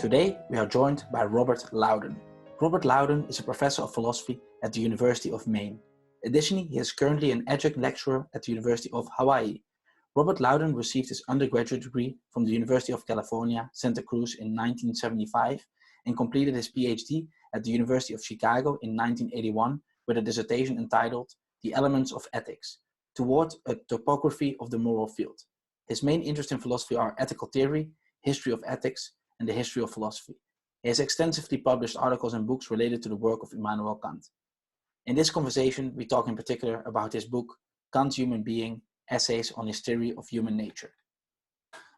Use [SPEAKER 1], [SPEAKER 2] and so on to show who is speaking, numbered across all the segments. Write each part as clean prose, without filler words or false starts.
[SPEAKER 1] Today, we are joined by Robert Louden. Robert Louden is a professor of philosophy at the University of Maine. Additionally, he is currently an adjunct lecturer at the University of Hawaii. Robert Louden received his undergraduate degree from the University of California, Santa Cruz in 1975 and completed his PhD at the University of Chicago in 1981 with a dissertation entitled The Elements of Ethics, toward a topography of the moral field. His main interests in philosophy are ethical theory, history of ethics, and the history of philosophy. He has extensively published articles and books related to the work of Immanuel Kant. In this conversation, we talk in particular about his book, Kant's Human Being, Essays on His Theory of Human Nature.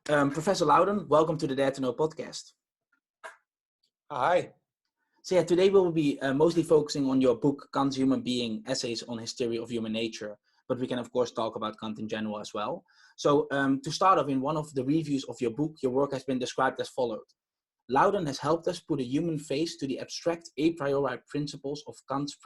[SPEAKER 1] Professor Louden, welcome to the Dare to Know podcast.
[SPEAKER 2] Hi.
[SPEAKER 1] So yeah, today we'll be mostly focusing on your book, Kant's Human Being, Essays on His Theory of Human Nature, but we can of course talk about Kant in general as well. So to start off, in one of the reviews of your book, your work has been described as followed. Louden has helped us put a human face to the abstract a priori principles of Kant's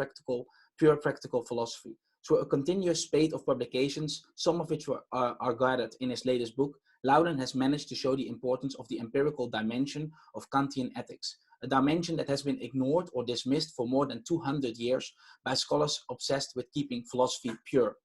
[SPEAKER 1] pure practical philosophy. Through a continuous spate of publications, some of which are gathered in his latest book, Louden has managed to show the importance of the empirical dimension of Kantian ethics, a dimension that has been ignored or dismissed for more than 200 years by scholars obsessed with keeping philosophy pure.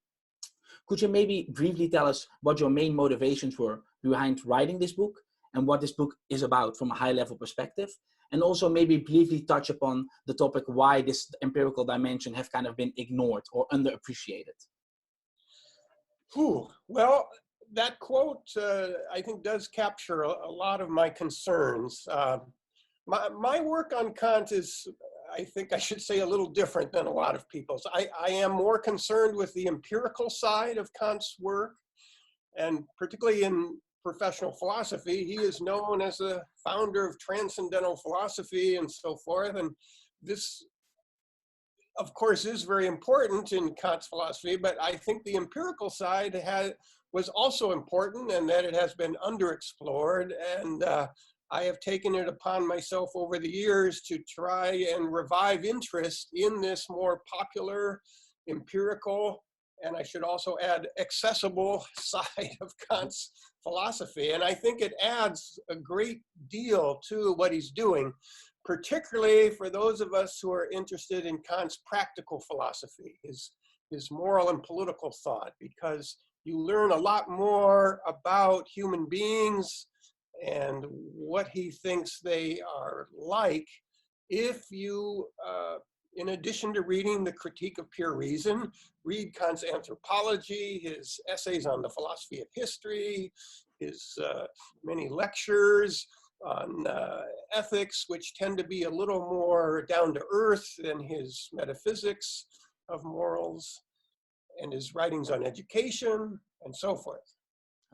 [SPEAKER 1] Could you maybe briefly tell us what your main motivations were behind writing this book and what this book is about from a high-level perspective? And also maybe briefly touch upon the topic why this empirical dimension have kind of been ignored or underappreciated.
[SPEAKER 2] Well, that quote, I think, does capture a lot of my concerns. My work on Kant is, I think I should say, a little different than a lot of people's. I am more concerned with the empirical side of Kant's work, and particularly in professional philosophy. He is known as a founder of transcendental philosophy and so forth, and this, of course, is very important in Kant's philosophy, but I think the empirical side was also important, and that it has been underexplored, and I have taken it upon myself over the years to try and revive interest in this more popular, empirical, and I should also add accessible side of Kant's philosophy. And I think it adds a great deal to what he's doing, particularly for those of us who are interested in Kant's practical philosophy, his moral and political thought, because you learn a lot more about human beings and what he thinks they are like if you, in addition to reading the Critique of Pure Reason, read Kant's Anthropology, his essays on the philosophy of history, his many lectures on ethics, which tend to be a little more down to earth than his metaphysics of morals, and his writings on education, and so forth.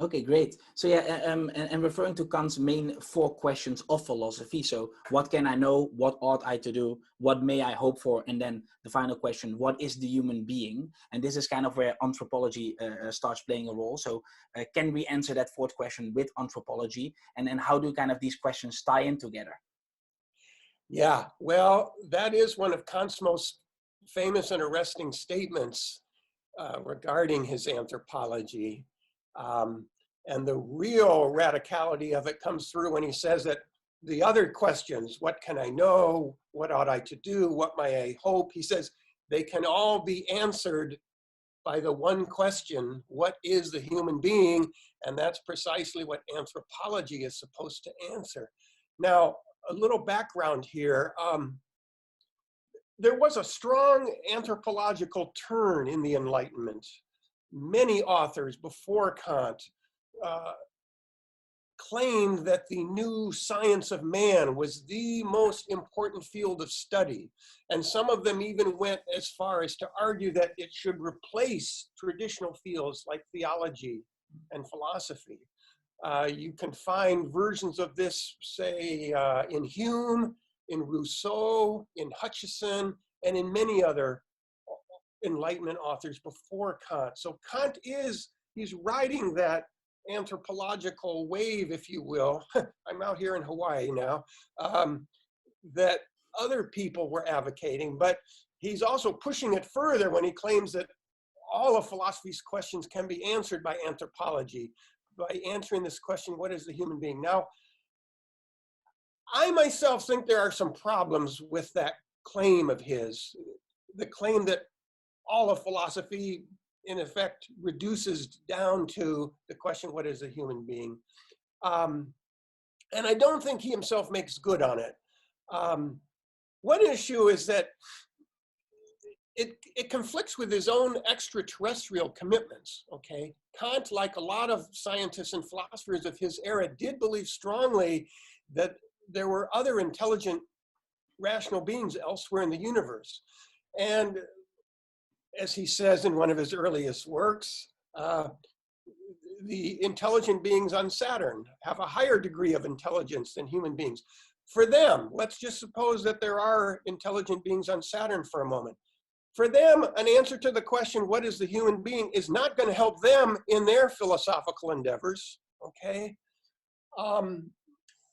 [SPEAKER 1] Okay, great. So yeah, and referring to Kant's main 4 questions of philosophy. So what can I know? What ought I to do? What may I hope for? And then the final question, what is the human being? And this is kind of where anthropology starts playing a role. So can we answer that 4th question with anthropology? And then how do kind of these questions tie in together?
[SPEAKER 2] Yeah, well, that is one of Kant's most famous and arresting statements regarding his anthropology. And the real radicality of it comes through when he says that the other questions, what can I know? What ought I to do? What may I hope? He says they can all be answered by the one question, what is the human being? And that's precisely what anthropology is supposed to answer. Now, a little background here. There was a strong anthropological turn in the Enlightenment. Many authors before Kant claimed that the new science of man was the most important field of study. And some of them even went as far as to argue that it should replace traditional fields like theology and philosophy. You can find versions of this, say, in Hume, in Rousseau, in Hutcheson, and in many other Enlightenment authors before Kant. So Kant he's riding that anthropological wave, if you will. I'm out here in Hawaii now, that other people were advocating, but he's also pushing it further when he claims that all of philosophy's questions can be answered by anthropology, by answering this question, what is the human being? Now, I myself think there are some problems with that claim of his, the claim that all of philosophy, in effect, reduces down to the question, what is a human being? And I don't think he himself makes good on it. One issue is that it conflicts with his own extraterrestrial commitments, okay? Kant, like a lot of scientists and philosophers of his era, did believe strongly that there were other intelligent, rational beings elsewhere in the universe. And as he says in one of his earliest works, the intelligent beings on Saturn have a higher degree of intelligence than human beings. For them, let's just suppose that there are intelligent beings on Saturn for a moment. For them, an answer to the question, what is the human being, is not going to help them in their philosophical endeavors, okay?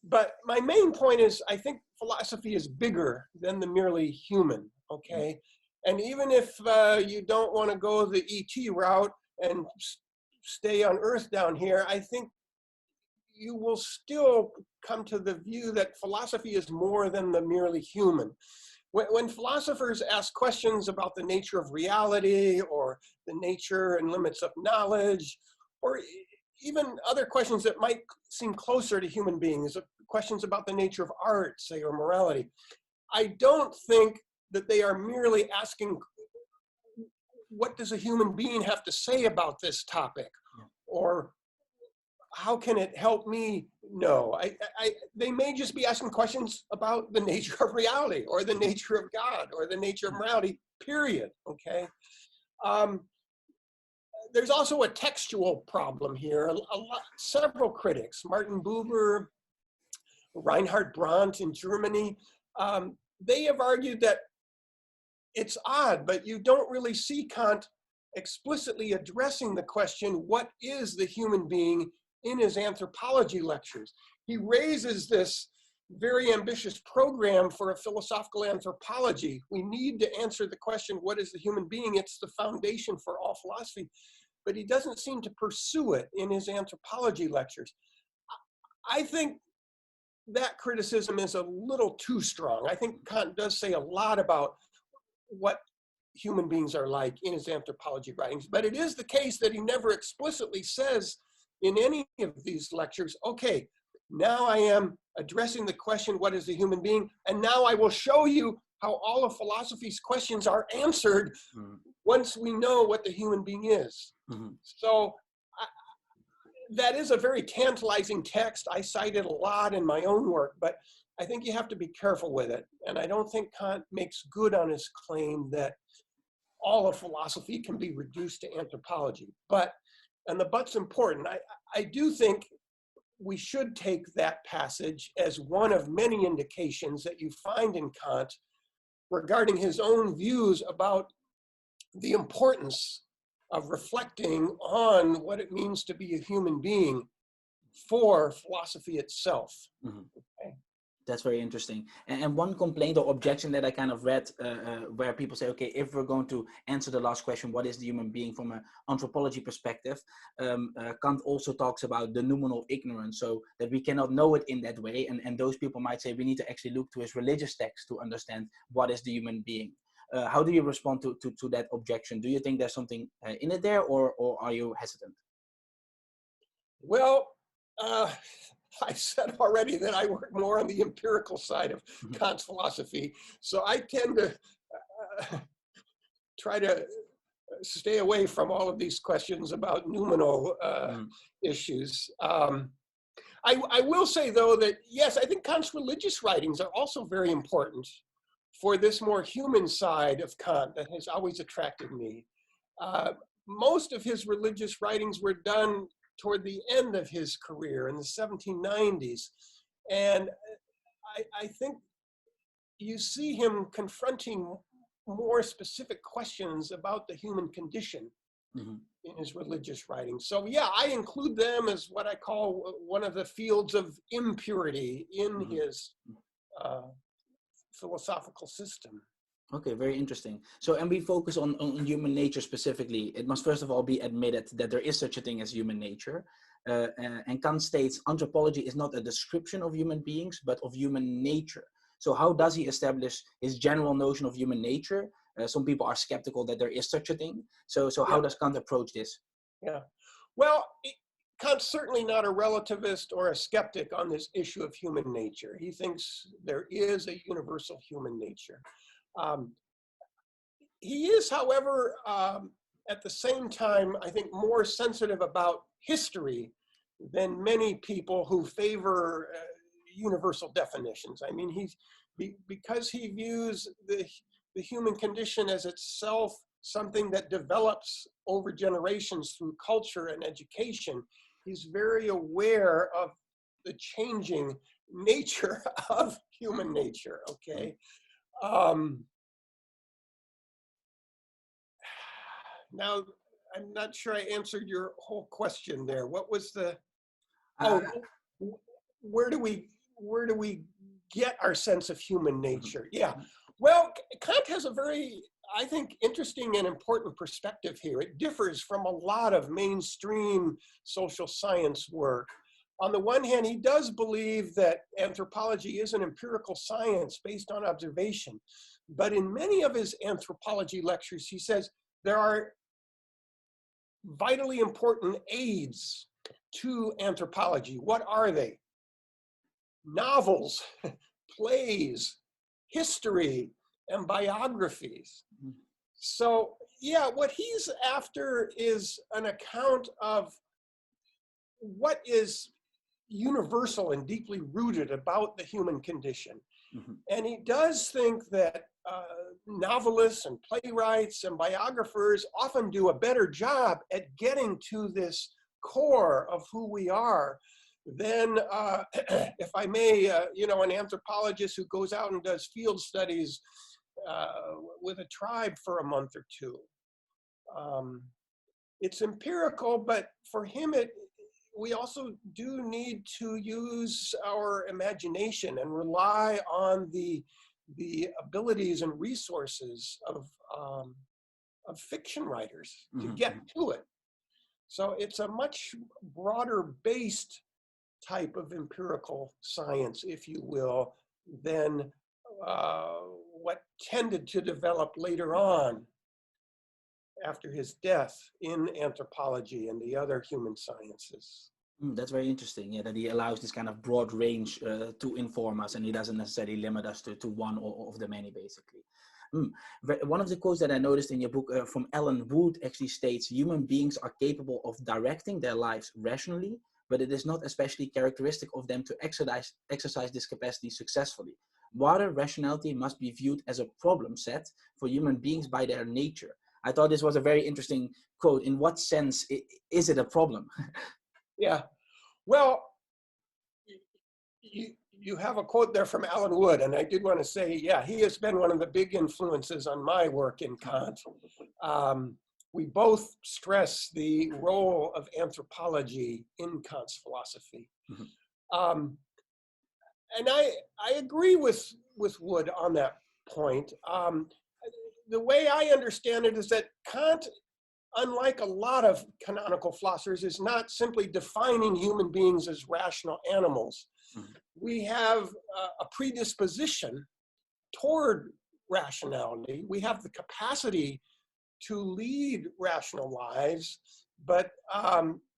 [SPEAKER 2] But my main point is, I think philosophy is bigger than the merely human, okay? And even if you don't want to go the ET route and stay on Earth down here, I think you will still come to the view that philosophy is more than the merely human. When philosophers ask questions about the nature of reality or the nature and limits of knowledge, or even other questions that might seem closer to human beings, questions about the nature of art, say, or morality, I don't think that they are merely asking, what does a human being have to say about this topic? Or how can it help me know? They may just be asking questions about the nature of reality or the nature of God or the nature of morality, period, okay? There's also a textual problem here. Several critics, Martin Buber, Reinhard Brandt in Germany, they have argued that it's odd, but you don't really see Kant explicitly addressing the question, what is the human being, in his anthropology lectures. He raises this very ambitious program for a philosophical anthropology. We need to answer the question, what is the human being? It's the foundation for all philosophy. But he doesn't seem to pursue it in his anthropology lectures. I think that criticism is a little too strong. I think Kant does say a lot about what human beings are like in his anthropology writings, but it is the case that he never explicitly says in any of these lectures, okay, now I am addressing the question, what is a human being? And now I will show you how all of philosophy's questions are answered once we know what the human being is. So that is a very tantalizing text. I cite it a lot in my own work, but I think you have to be careful with it. And I don't think Kant makes good on his claim that all of philosophy can be reduced to anthropology. But, and the but's important, I do think we should take that passage as one of many indications that you find in Kant regarding his own views about the importance of reflecting on what it means to be a human being for philosophy itself. Okay.
[SPEAKER 1] That's very interesting. And one complaint or objection that I kind of read where people say, okay, if we're going to answer the last question, what is the human being from an anthropology perspective, Kant also talks about the noumenal ignorance, so that we cannot know it in that way. And those people might say we need to actually look to his religious text to understand what is the human being. How do you respond to that objection? Do you think there's something in it there, or are you hesitant?
[SPEAKER 2] Well, I said already that I work more on the empirical side of Kant's philosophy, so I tend to try to stay away from all of these questions about noumenal issues. I will say, though, that yes, I think Kant's religious writings are also very important for this more human side of Kant that has always attracted me. Most of his religious writings were done toward the end of his career in the 1790s. And I think you see him confronting more specific questions about the human condition in his religious writings. So yeah, I include them as what I call one of the fields of impurity in his philosophical system.
[SPEAKER 1] Okay, very interesting. So, and we focus on human nature specifically. It must first of all be admitted that there is such a thing as human nature. And Kant states anthropology is not a description of human beings, but of human nature. So how does he establish his general notion of human nature? Some people are skeptical that there is such a thing. So
[SPEAKER 2] Yeah,
[SPEAKER 1] how does Kant approach this?
[SPEAKER 2] yeah. Well, Kant's certainly not a relativist or a skeptic on this issue of human nature. He thinks there is a universal human nature. Um, he is, however, at the same time, I think, more sensitive about history than many people who favor universal definitions. I mean, because he views the human condition as itself something that develops over generations through culture and education, he's very aware of the changing nature of human nature, okay? Now, I'm not sure I answered your whole question there. What was the, oh, where do we get our sense of human nature? Yeah, well, Kant has a very, I think, interesting and important perspective here. It differs from a lot of mainstream social science work. On the one hand, he does believe that anthropology is an empirical science based on observation. But in many of his anthropology lectures, he says there are vitally important aids to anthropology. What are they? Novels, plays, history, and biographies. So yeah, what he's after is an account of what is universal and deeply rooted about the human condition. Mm-hmm. And he does think that novelists and playwrights and biographers often do a better job at getting to this core of who we are than, if I may, an anthropologist who goes out and does field studies with a tribe for a month or two. It's empirical, but for him, we also do need to use our imagination and rely on the abilities and resources of fiction writers to mm-hmm. get to it. So it's a much broader based type of empirical science, if you will, than what tended to develop later on after his death in anthropology and the other human sciences.
[SPEAKER 1] That's very interesting. Yeah, that he allows this kind of broad range to inform us, and he doesn't necessarily limit us to one of the many, basically. One of the quotes that I noticed in your book from Alan Wood actually states, human beings are capable of directing their lives rationally, but it is not especially characteristic of them to exercise this capacity successfully. Rather, rationality must be viewed as a problem set for human beings by their nature. I thought this was a very interesting quote. In what sense is it a problem?
[SPEAKER 2] Yeah, well, you have a quote there from Alan Wood, and I did want to say, yeah, he has been one of the big influences on my work in Kant. We both stress the role of anthropology in Kant's philosophy. Mm-hmm. And I agree with Wood on that point. The way I understand it is that Kant, unlike a lot of canonical philosophers, is not simply defining human beings as rational animals. Mm-hmm. We have a predisposition toward rationality. We have the capacity to lead rational lives, but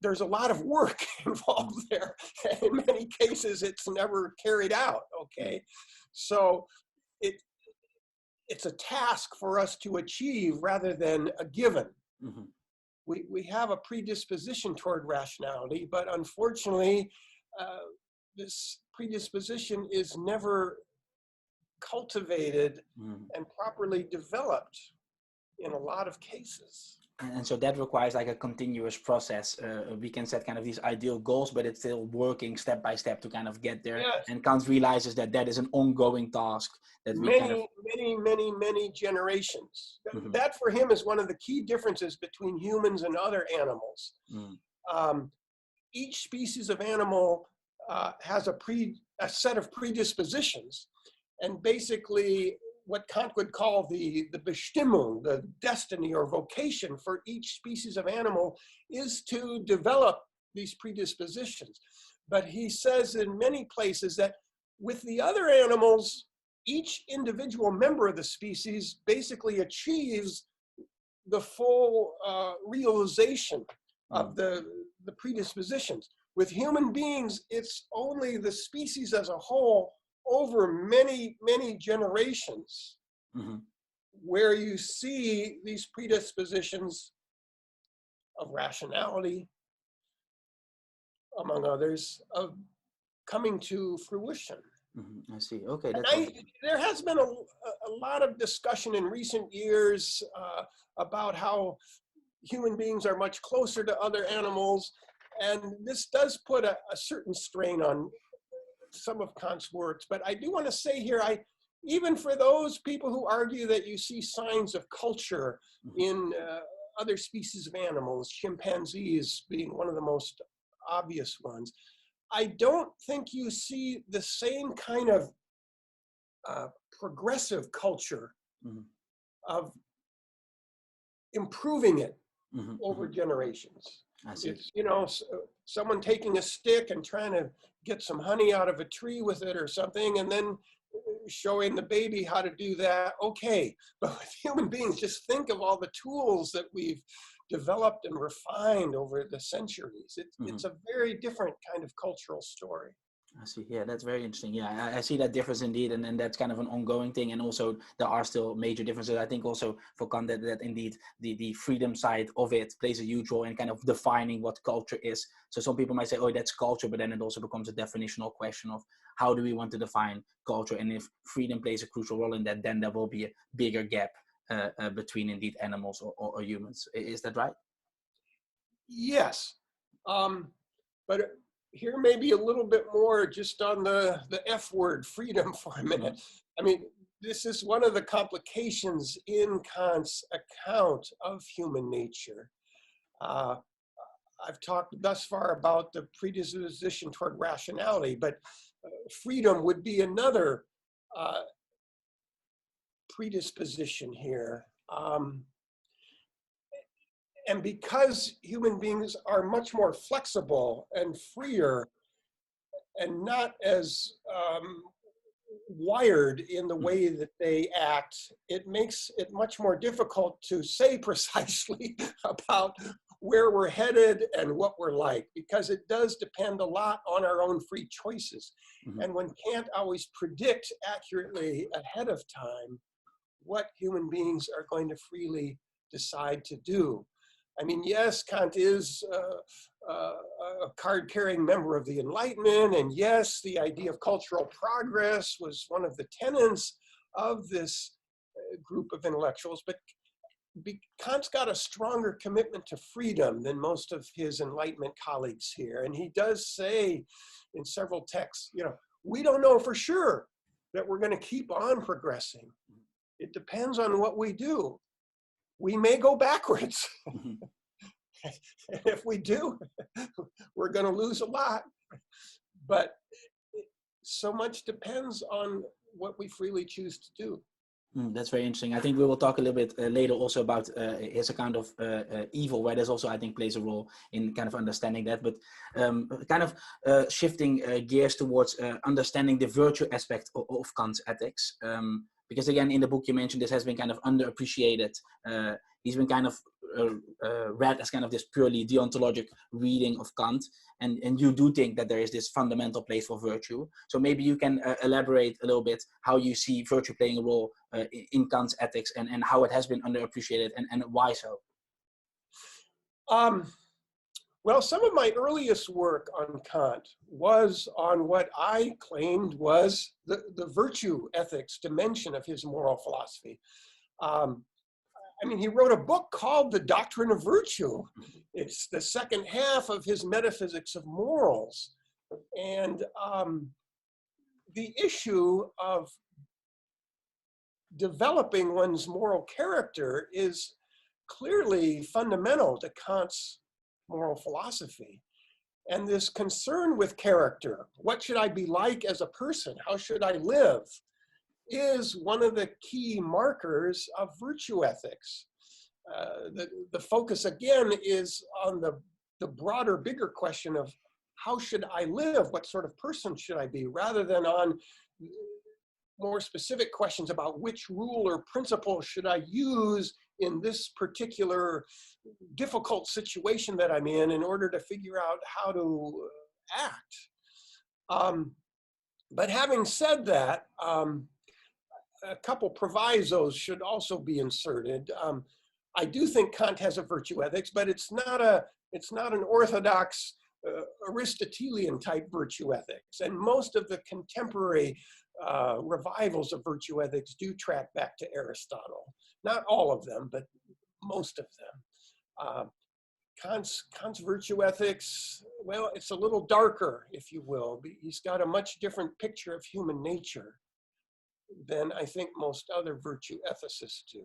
[SPEAKER 2] there's a lot of work involved there. In many cases, it's never carried out, okay? So it's a task for us to achieve rather than a given. Mm-hmm. We have a predisposition toward rationality, but unfortunately, this predisposition is never cultivated and properly developed in a lot of cases.
[SPEAKER 1] And so that requires like a continuous process. We can set kind of these ideal goals, but it's still working step by step to kind of get there. Yes. And Kant realizes that that is an ongoing task. That
[SPEAKER 2] many generations. Mm-hmm. That for him is one of the key differences between humans and other animals. Mm. Each species of animal has a set of predispositions, and basically what Kant would call the Bestimmung, the destiny or vocation for each species of animal, is to develop these predispositions. But he says in many places that with the other animals, each individual member of the species basically achieves the full realization of the predispositions. With human beings, it's only the species as a whole over many, many generations where you see these predispositions of rationality, among others, of coming to fruition.
[SPEAKER 1] I see. Okay.
[SPEAKER 2] There has been a lot of discussion in recent years about how human beings are much closer to other animals, and this does put a certain strain on some of Kant's works. But I do want to say here, even for those people who argue that you see signs of culture in other species of animals, chimpanzees being one of the most obvious ones, I don't think you see the same kind of progressive culture of improving it over generations.
[SPEAKER 1] I see.
[SPEAKER 2] It's, you know, someone taking a stick and trying to get some honey out of a tree with it or something, and then showing the baby how to do that. Okay, but with human beings, just think of all the tools that we've developed and refined over the centuries. It's a very different kind of cultural story.
[SPEAKER 1] I see. Yeah, that's very interesting. Yeah, I see that difference indeed, and that's kind of an ongoing thing. And also, there are still major differences. I think also for Kant that indeed the freedom side of it plays a huge role in kind of defining what culture is. So some people might say, oh, that's culture, but then it also becomes a definitional question of how do we want to define culture, and if freedom plays a crucial role in that, then there will be a bigger gap between indeed animals or humans. Is that right?
[SPEAKER 2] Yes, but here maybe a little bit more just on the F word, freedom, for a minute. I mean, this is one of the complications in Kant's account of human nature. I've talked thus far about the predisposition toward rationality, but freedom would be another predisposition here. And because human beings are much more flexible and freer and not as wired in the way that they act, it makes it much more difficult to say precisely about where we're headed and what we're like, because it does depend a lot on our own free choices. And one can't always predict accurately ahead of time what human beings are going to freely decide to do. I mean, yes, Kant is a card-carrying member of the Enlightenment, and yes, the idea of cultural progress was one of the tenets of this group of intellectuals, but Kant's got a stronger commitment to freedom than most of his Enlightenment colleagues here, and he does say in several texts, you know, we don't know for sure that we're going to keep on progressing. It depends on what we do. We may go backwards. If we do, we're going to lose a lot. But so much depends on what we freely choose to do.
[SPEAKER 1] That's very interesting. I think we will talk a little bit later also about his account of evil, where there's also, I think, plays a role in kind of understanding that. But kind of shifting gears towards understanding the virtue aspect of Kant's ethics. Because again, in the book you mentioned, this has been kind of underappreciated. He's been kind of read as kind of this purely deontologic reading of Kant. And you do think that there is this fundamental place for virtue. So maybe you can elaborate a little bit how you see virtue playing a role in Kant's ethics and how it has been underappreciated and why so.
[SPEAKER 2] Well, some of my earliest work on Kant was on what I claimed was the virtue ethics dimension of his moral philosophy. I mean, he wrote a book called The Doctrine of Virtue. It's the second half of his Metaphysics of Morals. And the issue of developing one's moral character is clearly fundamental to Kant's moral philosophy. And this concern with character, what should I be like as a person? How should I live? is one of the key markers of virtue ethics. The focus again is on the broader, bigger question of how should I live? What sort of person should I be? Rather than on more specific questions about which rule or principle should I use in this particular difficult situation that I'm in order to figure out how to act. But having said that, a couple provisos should also be inserted. I do think Kant has a virtue ethics, but it's not an orthodox Aristotelian type virtue ethics. And most of the contemporary revivals of virtue ethics do track back to Aristotle. Not all of them, but most of them. Kant's virtue ethics, well, it's a little darker, if you will. He's got a much different picture of human nature than I think most other virtue ethicists do.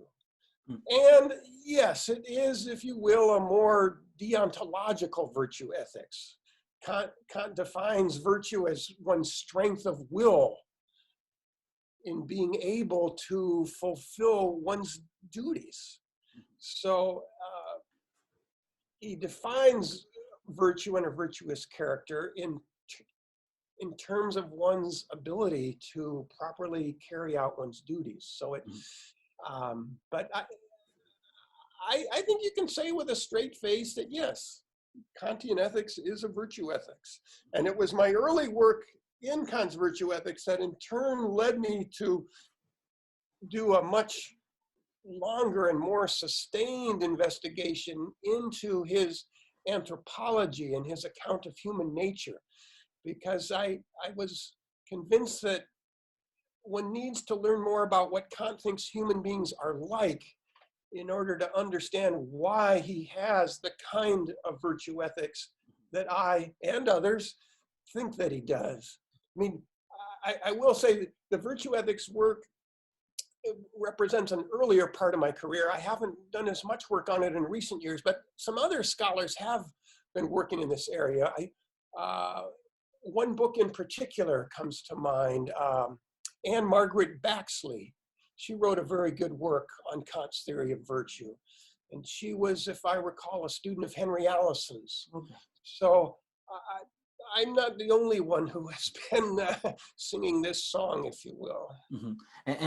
[SPEAKER 2] And yes, it is, if you will, a more deontological virtue ethics. Kant defines virtue as one's strength of will in being able to fulfill one's duties. So he defines virtue and a virtuous character in terms of one's ability to properly carry out one's duties. So it, but I think you can say with a straight face that yes, Kantian ethics is a virtue ethics. And it was my early work in Kant's virtue ethics that in turn led me to do a much longer and more sustained investigation into his anthropology and his account of human nature. Because I was convinced that one needs to learn more about what Kant thinks human beings are like in order to understand why he has the kind of virtue ethics that I and others think that he does. I mean, I will say that the virtue ethics work represents an earlier part of my career. I haven't done as much work on it in recent years, but some other scholars have been working in this area. One book in particular comes to mind, Anne Margaret Baxley. She wrote a very good work on Kant's theory of virtue. And she was, if I recall, a student of Henry Allison's. Okay. So I'm not the only one who has been singing this song, if you will.
[SPEAKER 1] Mm-hmm.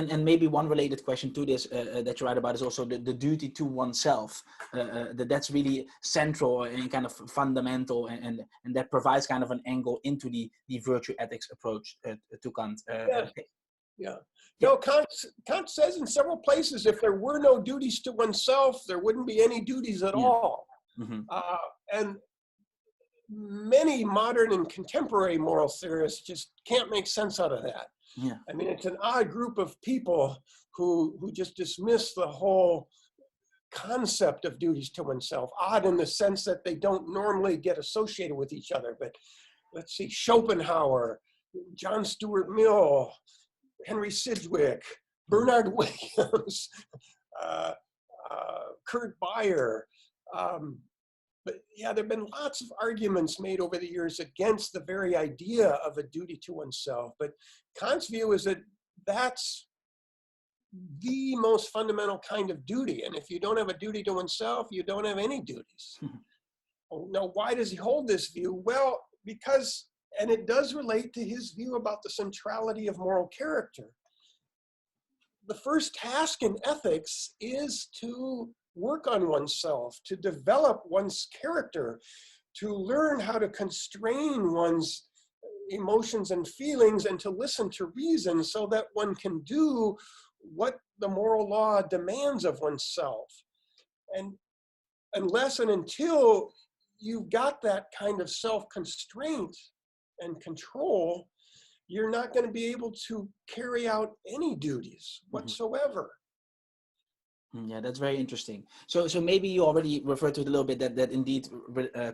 [SPEAKER 1] And maybe one related question to this that you write about is also the duty to oneself. That's really central and kind of fundamental, and that provides kind of an angle into the virtue ethics approach to Kant.
[SPEAKER 2] Yeah. No, Kant says in several places, if there were no duties to oneself, there wouldn't be any duties at all. Mm-hmm. And many modern and contemporary moral theorists just can't make sense out of that. Yeah. I mean, it's an odd group of people who just dismiss the whole concept of duties to oneself. Odd in the sense that they don't normally get associated with each other. But let's see, Schopenhauer, John Stuart Mill, Henry Sidgwick, Bernard Williams, Kurt Beyer. But yeah, there have been lots of arguments made over the years against the very idea of a duty to oneself. But Kant's view is that that's the most fundamental kind of duty. And if you don't have a duty to oneself, you don't have any duties. Now, why does he hold this view? Well, because, and it does relate to his view about the centrality of moral character. The first task in ethics is to work on oneself, to develop one's character, to learn how to constrain one's emotions and feelings and to listen to reason so that one can do what the moral law demands of oneself. And unless and until you've got that kind of self-constraint and control, you're not going to be able to carry out any duties whatsoever.
[SPEAKER 1] Yeah, that's very interesting. So maybe you already referred to it a little bit that indeed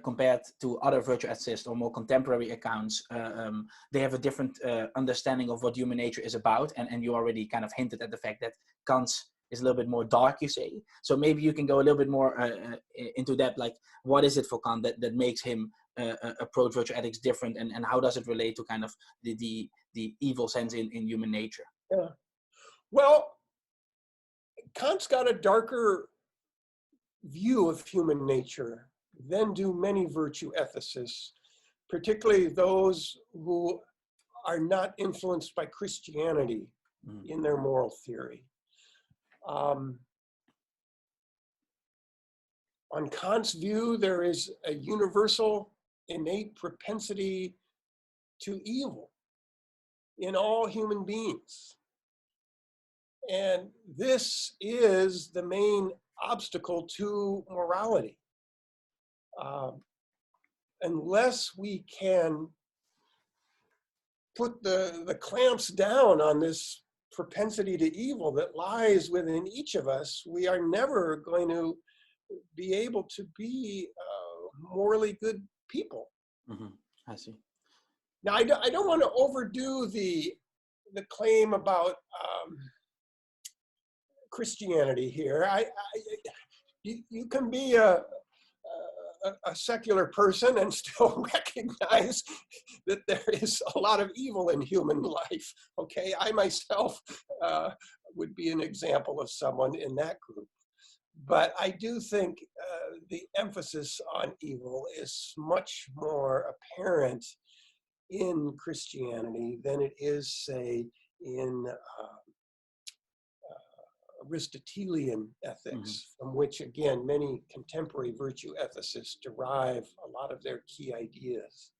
[SPEAKER 1] compared to other virtue ethicists or more contemporary accounts, they have a different understanding of what human nature is about. And you already kind of hinted at the fact that Kant's is a little bit more dark, you say. So maybe you can go a little bit more into that, like what is it for Kant that makes him approach virtue ethics different, and how does it relate to kind of the evil sense in human nature?
[SPEAKER 2] Yeah. Well, Kant's got a darker view of human nature than do many virtue ethicists, particularly those who are not influenced by Christianity in their moral theory. On Kant's view, there is a universal innate propensity to evil in all human beings. And this is the main obstacle to morality. Unless we can put the clamps down on this propensity to evil that lies within each of us, we are never going to be able to be morally good people.
[SPEAKER 1] I see.
[SPEAKER 2] Now, I don't want to overdo the claim about Christianity here. You can be a secular person and still recognize that there is a lot of evil in human life. Okay, I myself would be an example of someone in that group. But I do think the emphasis on evil is much more apparent in Christianity than it is, say, in Aristotelian ethics, from which, again, many contemporary virtue ethicists derive a lot of their key ideas.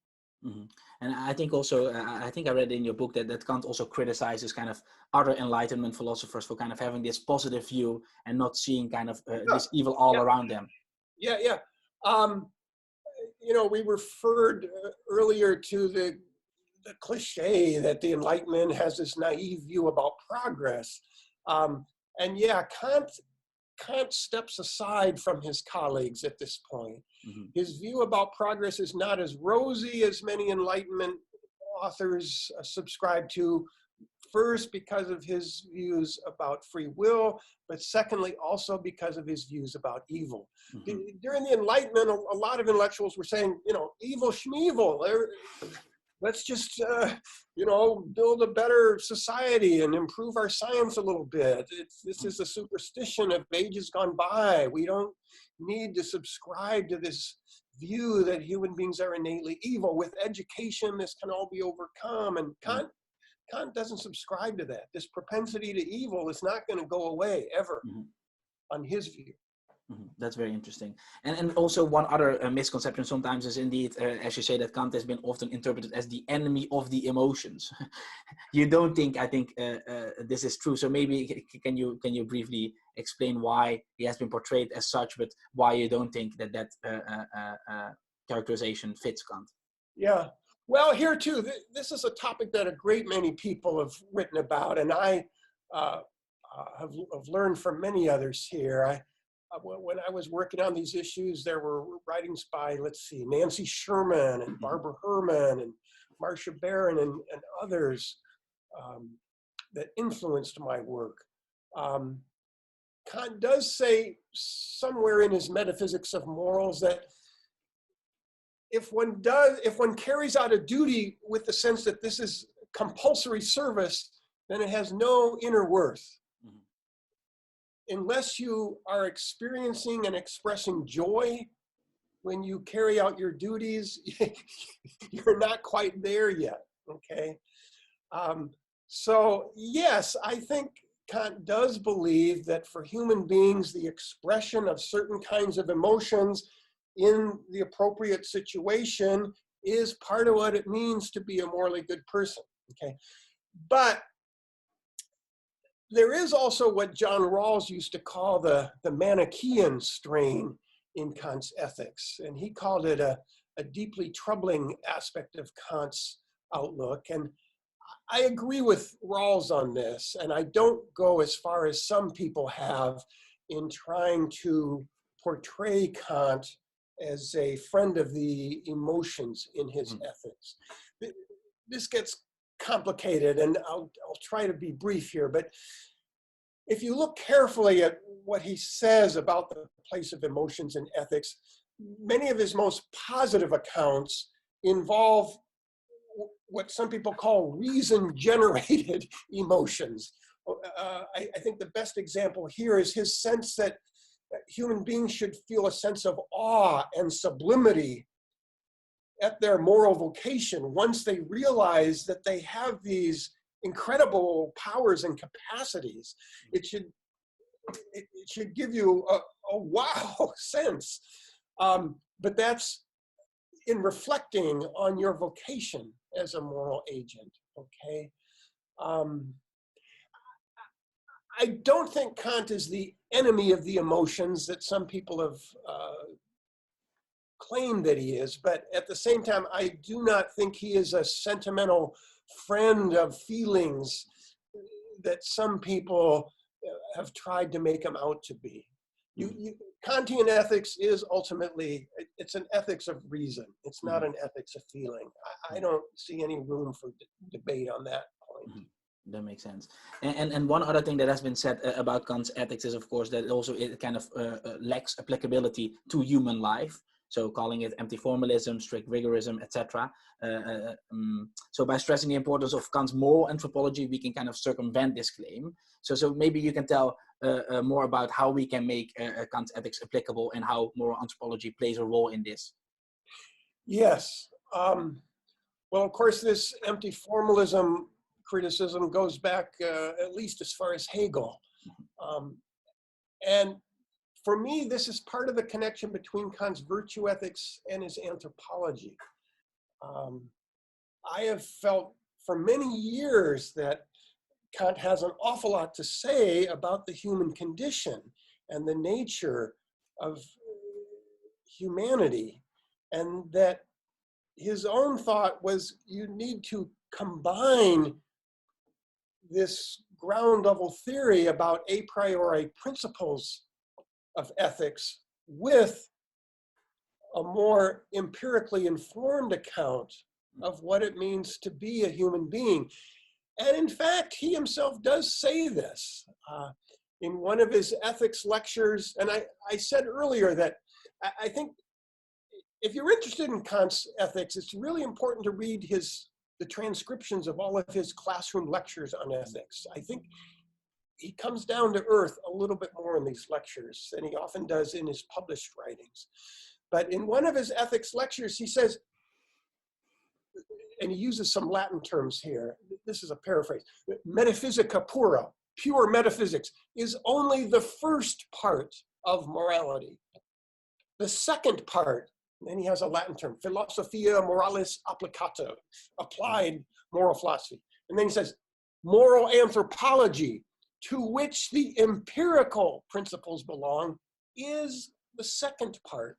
[SPEAKER 1] And I think also, I think I read in your book that Kant also criticizes kind of other Enlightenment philosophers for kind of having this positive view and not seeing kind of this evil all around them.
[SPEAKER 2] Yeah. You know, we referred earlier to the cliche that the Enlightenment has this naive view about progress. And yeah, Kant steps aside from his colleagues at this point. His view about progress is not as rosy as many Enlightenment authors subscribe to, first because of his views about free will, but secondly also because of his views about evil. During the Enlightenment, a lot of intellectuals were saying, you know, evil schmeevil. Let's just, you know, build a better society and improve our science a little bit. This is a superstition of ages gone by. We don't need to subscribe to this view that human beings are innately evil. With education, this can all be overcome. And Kant doesn't subscribe to that. This propensity to evil is not going to go away ever, on his view.
[SPEAKER 1] That's very interesting. And also one other misconception sometimes is indeed, as you say, that Kant has been often interpreted as the enemy of the emotions. You don't think, I think, this is true. So maybe can you briefly explain why he has been portrayed as such, but why you don't think that characterization fits Kant?
[SPEAKER 2] Yeah. Well, here too, this is a topic that a great many people have written about, and I have learned from many others here. When I was working on these issues, there were writings by, let's see, Nancy Sherman and Barbara Herman and Marcia Barron and others that influenced my work. Kant does say somewhere in his Metaphysics of Morals that if one carries out a duty with the sense that this is compulsory service, then it has no inner worth. Unless you are experiencing and expressing joy when you carry out your duties, you're not quite there yet, okay? So yes, I think Kant does believe that for human beings, the expression of certain kinds of emotions in the appropriate situation is part of what it means to be a morally good person, okay? But there is also what John Rawls used to call the Manichaean strain in Kant's ethics. And he called it a deeply troubling aspect of Kant's outlook. And I agree with Rawls on this. And I don't go as far as some people have in trying to portray Kant as a friend of the emotions in his ethics. This gets complicated, and I'll try to be brief here, but if you look carefully at what he says about the place of emotions in ethics, many of his most positive accounts involve what some people call reason-generated emotions, I think the best example here is his sense that human beings should feel a sense of awe and sublimity at their moral vocation once they realize that they have these incredible powers and capacities. It should give you a wow sense. But that's in reflecting on your vocation as a moral agent, okay? I don't think Kant is the enemy of the emotions that some people have claimed that he is, but at the same time, I do not think he is a sentimental friend of feelings that some people have tried to make him out to be. Kantian ethics is ultimately, it's an ethics of reason. It's not an ethics of feeling. I don't see any room for debate on that point.
[SPEAKER 1] That makes sense. And one other thing that has been said about Kant's ethics is, of course, that also it kind of lacks applicability to human life. So calling it empty formalism, strict rigorism, etc. So by stressing the importance of Kant's moral anthropology, we can kind of circumvent this claim. So maybe you can tell more about how we can make Kant's ethics applicable and how moral anthropology plays a role in this.
[SPEAKER 2] Yes. Well, of course, this empty formalism criticism goes back at least as far as Hegel. And for me, this is part of the connection between Kant's virtue ethics and his anthropology. I have felt for many years that Kant has an awful lot to say about the human condition and the nature of humanity, and that his own thought was you need to combine this ground level theory about a priori principles of ethics with a more empirically informed account of what it means to be a human being. And in fact, he himself does say this in one of his ethics lectures. And I said earlier that I think if you're interested in Kant's ethics, it's really important to read the transcriptions of all of his classroom lectures on ethics. I think he comes down to earth a little bit more in these lectures than he often does in his published writings. But in one of his ethics lectures, he says, and he uses some Latin terms here, this is a paraphrase, metaphysica pura, pure metaphysics, is only the first part of morality. The second part, and he has a Latin term, philosophia moralis applicata, applied moral philosophy. And then he says, moral anthropology, to which the empirical principles belong, is the second part,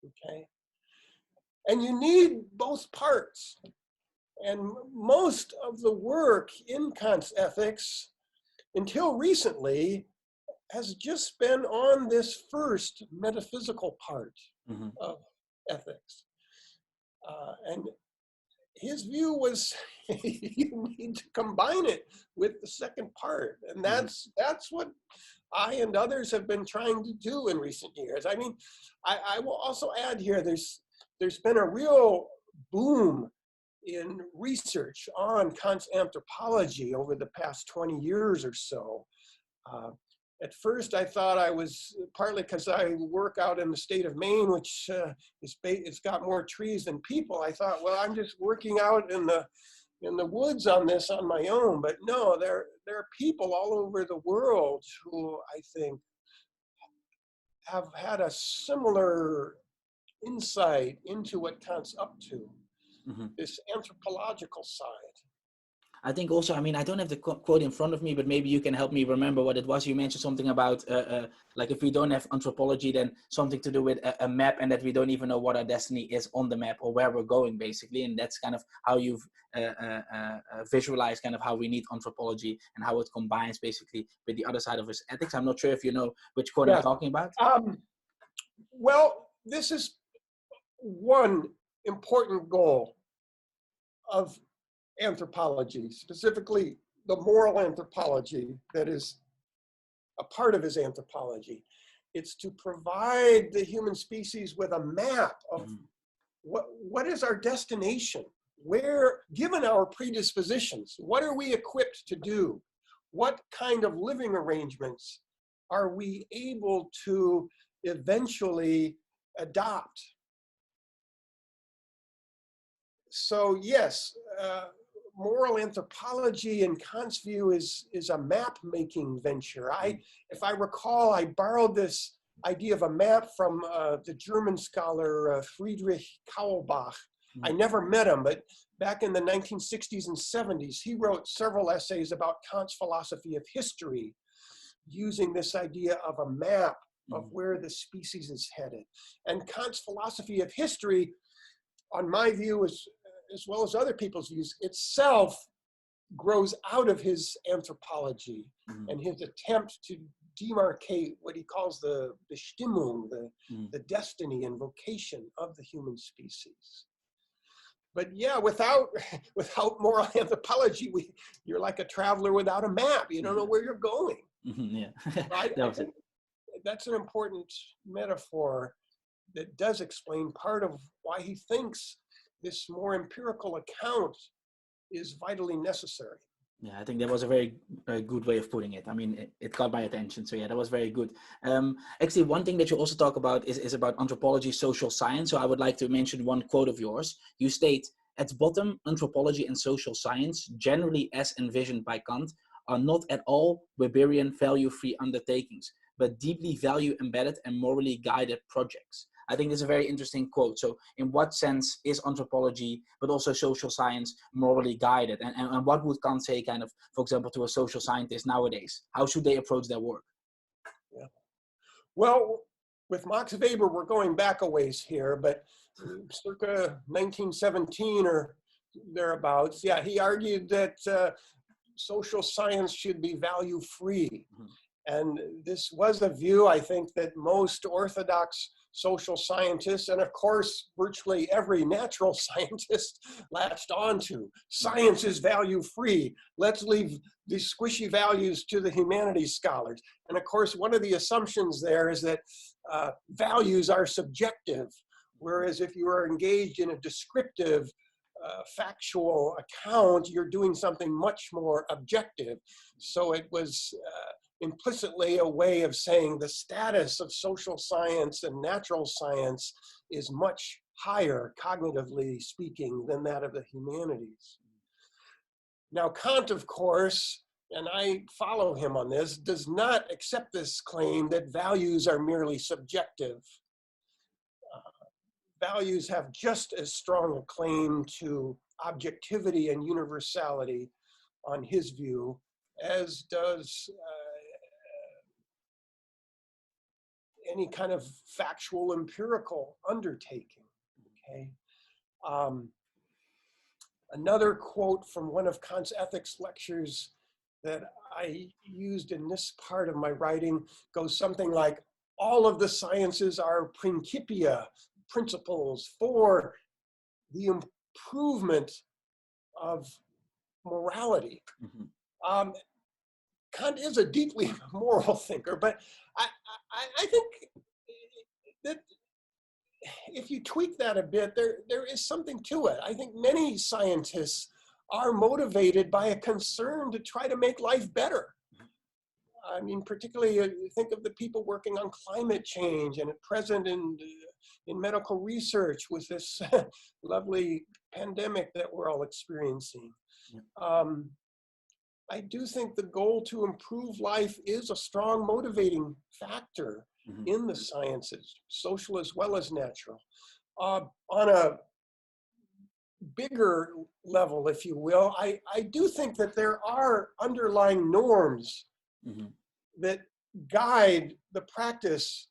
[SPEAKER 2] okay? And you need both parts. And most of the work in Kant's ethics, until recently, has just been on this first metaphysical part of ethics. And his view was you need to combine it with the second part. And that's what I and others have been trying to do in recent years. I mean, I will also add here, there's been a real boom in research on Kant's anthropology over the past 20 years or so. At first, I thought I was, partly because I work out in the state of Maine, which it's got more trees than people. I thought, well, I'm just working out in the woods on this on my own. But no, there are people all over the world who I think have had a similar insight into what Kant's up to, this anthropological side.
[SPEAKER 1] I think also, I mean, I don't have the quote in front of me, but maybe you can help me remember what it was. You mentioned something about, like, if we don't have anthropology, then something to do with a map, and that we don't even know what our destiny is on the map or where we're going, basically. And that's kind of how you've visualized kind of how we need anthropology and how it combines basically with the other side of his ethics. I'm not sure if you know which quote I'm talking about.
[SPEAKER 2] Well, this is one important goal of anthropology, specifically the moral anthropology that is a part of his anthropology. It's to provide the human species with a map of what is our destination, where, given our predispositions, what are we equipped to do, what kind of living arrangements are we able to eventually adopt? So yes, moral anthropology in Kant's view is a map-making venture. If I recall, I borrowed this idea of a map from the German scholar Friedrich Kaulbach. I never met him, but back in the 1960s and 70s, he wrote several essays about Kant's philosophy of history, using this idea of a map of where the species is headed. And Kant's philosophy of history, on my view, as well as other people's views, itself grows out of his anthropology and his attempt to demarcate what he calls the Bestimmung, the destiny and vocation of the human species. But yeah, without moral anthropology, you're like a traveler without a map. You don't know where you're going.
[SPEAKER 1] Yeah,
[SPEAKER 2] I think that's an important metaphor that does explain part of why he thinks this more empirical account is vitally necessary.
[SPEAKER 1] Yeah, I think that was a very good way of putting it. I mean, it got my attention. So yeah, that was very good. Actually, one thing that you also talk about is about anthropology, social science. So I would like to mention one quote of yours. You state, at bottom, anthropology and social science, generally as envisioned by Kant, are not at all Weberian value-free undertakings, but deeply value-embedded and morally guided projects. I think this is a very interesting quote. So in what sense is anthropology, but also social science, morally guided? And what would Kant say kind of, for example, to a social scientist nowadays? How should they approach their work?
[SPEAKER 2] Yeah. Well, with Max Weber, we're going back a ways here, but circa 1917 or thereabouts, yeah, he argued that social science should be value-free. And this was a view, I think, that most orthodox social scientists, and of course, virtually every natural scientist latched onto. Science is value-free. Let's leave these squishy values to the humanities scholars. And of course, one of the assumptions there is that values are subjective, whereas if you are engaged in a descriptive, factual account, you're doing something much more objective. So it was implicitly a way of saying the status of social science and natural science is much higher, cognitively speaking, than that of the humanities. Now, Kant, of course, and I follow him on this, does not accept this claim that values are merely subjective. Values have just as strong a claim to objectivity and universality on his view, as does any kind of factual empirical undertaking, okay? Another quote from one of Kant's ethics lectures that I used in this part of my writing goes something like, all of the sciences are principia, principles for the improvement of morality. Kant is a deeply moral thinker, but I think that if you tweak that a bit, there is something to it. I think many scientists are motivated by a concern to try to make life better. I mean, particularly think of the people working on climate change and at present in medical research with this lovely pandemic that we're all experiencing. I do think the goal to improve life is a strong motivating factor in the sciences, social as well as natural. On a bigger level, if you will, I do think that there are underlying norms that guide the practice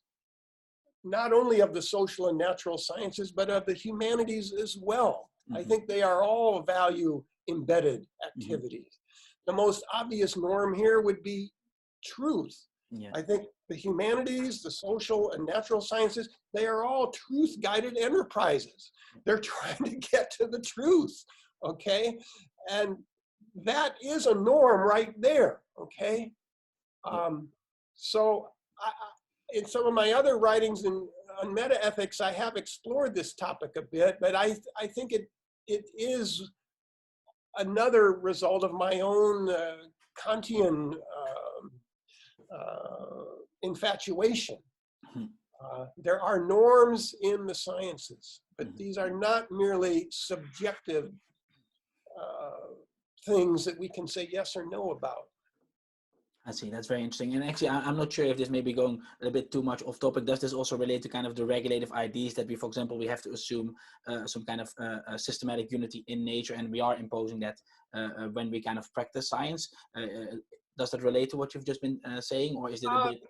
[SPEAKER 2] not only of the social and natural sciences, but of the humanities as well. I think they are all value embedded activities. The most obvious norm here would be truth. I think the humanities, the social and natural sciences, they are all truth-guided enterprises. They're trying to get to the truth, okay? And that is a norm right there, okay? So in some of my other writings on meta-ethics, I have explored this topic a bit, but I think it is another result of my own Kantian infatuation. There are norms in the sciences, but these are not merely subjective things that we can say yes or no about.
[SPEAKER 1] I see. That's very interesting. And actually, I'm not sure if this may be going a little bit too much off topic. Does this also relate to kind of the regulative ideas that we, for example, we have to assume some kind of systematic unity in nature, and we are imposing that when we kind of practice science? Does that relate to what you've just been saying, or is it a bit?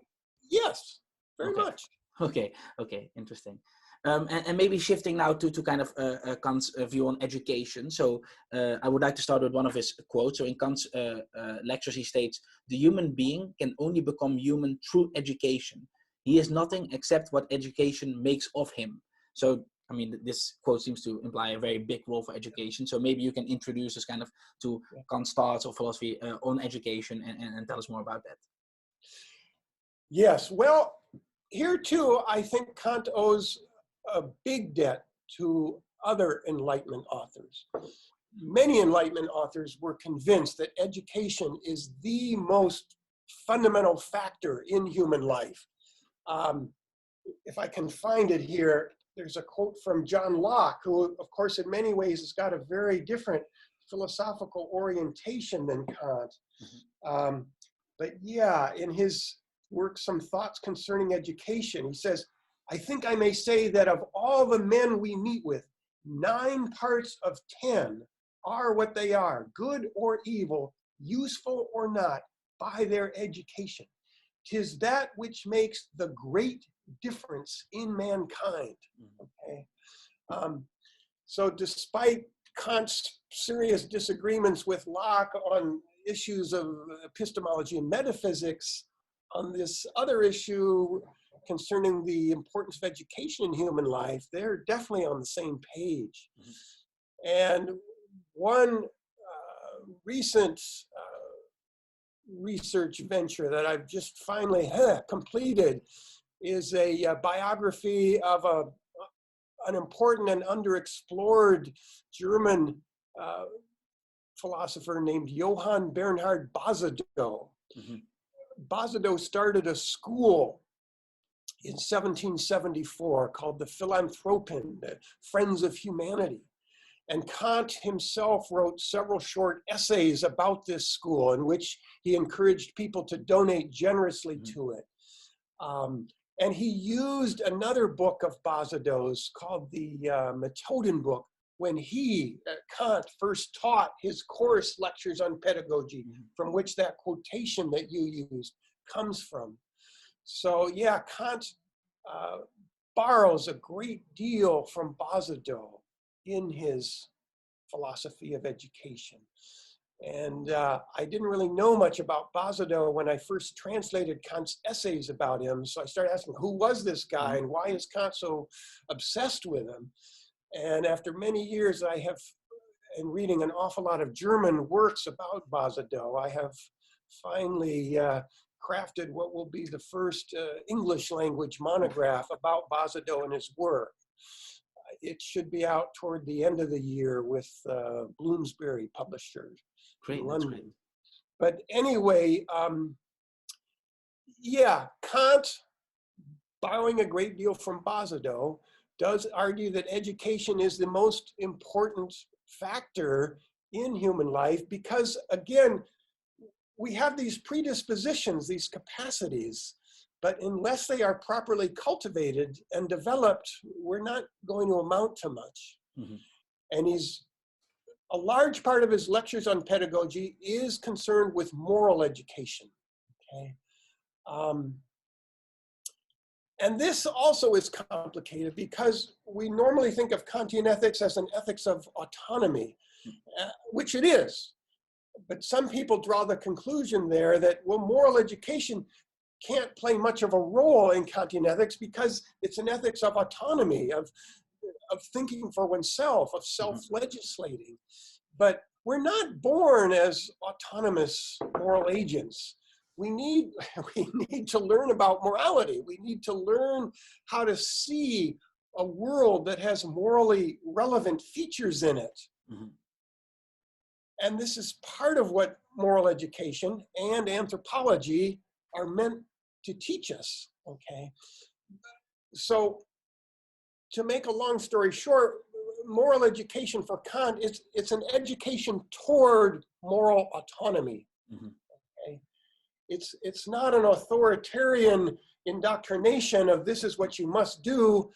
[SPEAKER 2] Yes, very
[SPEAKER 1] Okay.
[SPEAKER 2] much.
[SPEAKER 1] Okay, interesting. And maybe shifting now to kind of Kant's view on education. So I would like to start with one of his quotes. So in Kant's lectures, he states, "The human being can only become human through education. He is nothing except what education makes of him." So, I mean, this quote seems to imply a very big role for education. So maybe you can introduce us kind of to Kant's thoughts or philosophy on education and tell us more about that.
[SPEAKER 2] Yes, well, here too, I think Kant owes a big debt to other Enlightenment authors. Many Enlightenment authors were convinced that education is the most fundamental factor in human life. If I can find it here, there's a quote from John Locke, who, of course, in many ways has got a very different philosophical orientation than Kant. But yeah, in his work, Some Thoughts Concerning Education, he says, "I think I may say that of all the men we meet with, 9 parts of 10 are what they are, good or evil, useful or not, by their education. 'Tis that which makes the great difference in mankind." Okay. So despite Kant's serious disagreements with Locke on issues of epistemology and metaphysics, on this other issue concerning the importance of education in human life, they're definitely on the same page. And one recent research venture that I've just finally completed is a biography of an important and underexplored German philosopher named Johann Bernhard Basedow. Basedow started a school in 1774 called the Philanthropen, the Friends of Humanity. And Kant himself wrote several short essays about this school in which he encouraged people to donate generously to it. And he used another book of Basedow's called the Methoden book when he, Kant, first taught his course Lectures on Pedagogy, from which that quotation that you used comes from. So yeah, Kant borrows a great deal from Basedow in his philosophy of education. And I didn't really know much about Basedow when I first translated Kant's essays about him. So I started asking, who was this guy and why is Kant so obsessed with him? And after many years, I have, in reading an awful lot of German works about Basedow, I have finally crafted what will be the first English language monograph about Basedow and his work. It should be out toward the end of the year with Bloomsbury Publishers in London. But anyway, yeah, Kant, borrowing a great deal from Basedow, does argue that education is the most important factor in human life because, again, we have these predispositions, these capacities, but unless they are properly cultivated and developed, we're not going to amount to much. And a large part of his Lectures on Pedagogy is concerned with moral education. Okay. And this also is complicated because we normally think of Kantian ethics as an ethics of autonomy, which it is. But some people draw the conclusion there that, well, moral education can't play much of a role in Kantian ethics because it's an ethics of autonomy, of thinking for oneself, of self-legislating. But we're not born as autonomous moral agents. We need to learn about morality. We need to learn how to see a world that has morally relevant features in it. And this is part of what moral education and anthropology are meant to teach us, okay? So to make a long story short, moral education for Kant, it's an education toward moral autonomy. Okay? It's not an authoritarian indoctrination of this is what you must do,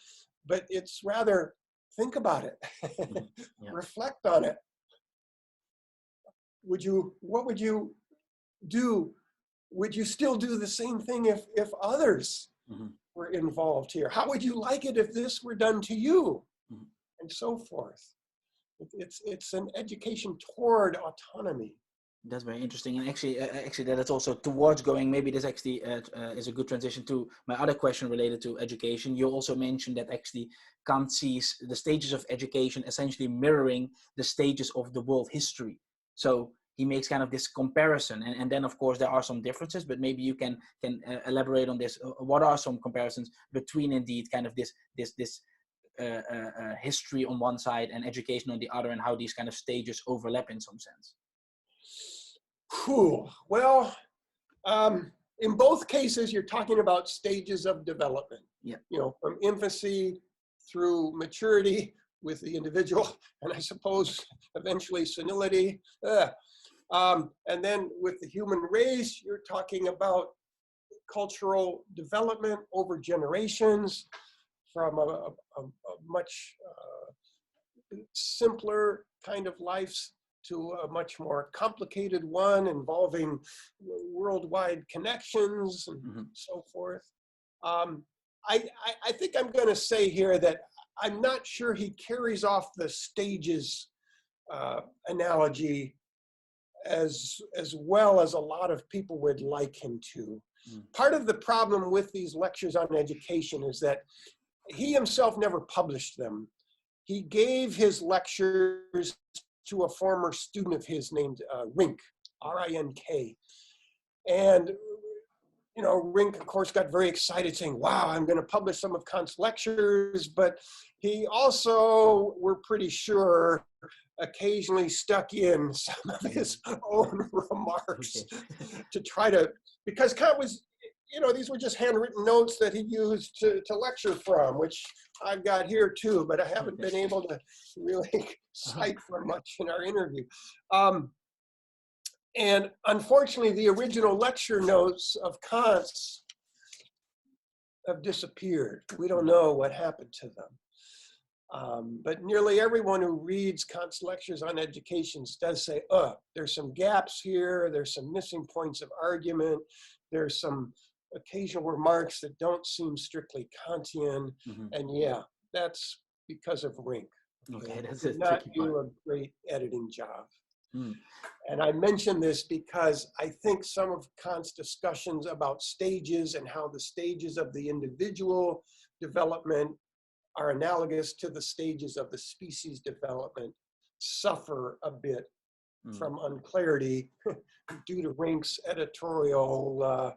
[SPEAKER 2] but it's rather think about it, reflect on it. What would you do? Would you still do the same thing if others were involved here? How would you like it if this were done to you? And so forth. It's an education toward autonomy.
[SPEAKER 1] That's very interesting, and actually that's also towards going. Maybe this actually is a good transition to my other question related to education. You also mentioned that actually Kant sees the stages of education essentially mirroring the stages of the world history. So he makes kind of this comparison, and then of course there are some differences. But maybe you can elaborate on this. What are some comparisons between indeed kind of this history on one side and education on the other, and how these kind of stages overlap in some sense?
[SPEAKER 2] Well, in both cases, you're talking about stages of development.
[SPEAKER 1] Yeah.
[SPEAKER 2] You know, from infancy through maturity with the individual, and I suppose eventually senility. And then with the human race, you're talking about cultural development over generations, from a much simpler kind of life to a much more complicated one involving worldwide connections and so forth. I think I'm going to say here that I'm not sure he carries off the stages analogy as well as a lot of people would like him to. Part of the problem with these lectures on education is that he himself never published them. He gave his lectures to a former student of his named Rink, R-I-N-K. And, you know, Rink, of course, got very excited saying, wow, I'm going to publish some of Kant's lectures. But he also, we're pretty sure, occasionally stuck in some of his own remarks to try to, because Kant was, you know, these were just handwritten notes that he used to lecture from, which I've got here too, but I haven't been able to really cite for much in our interview. And unfortunately, the original lecture notes of Kant's have disappeared. We don't know what happened to them. But nearly everyone who reads Kant's lectures on education does say, there's some gaps here, there's some missing points of argument, there's some occasional remarks that don't seem strictly Kantian, and yeah, that's because of Rink.
[SPEAKER 1] Okay, that's
[SPEAKER 2] did not do a great editing job. And I mention this because I think some of Kant's discussions about stages and how the stages of the individual development are analogous to the stages of the species development suffer a bit from unclarity due to Rink's editorial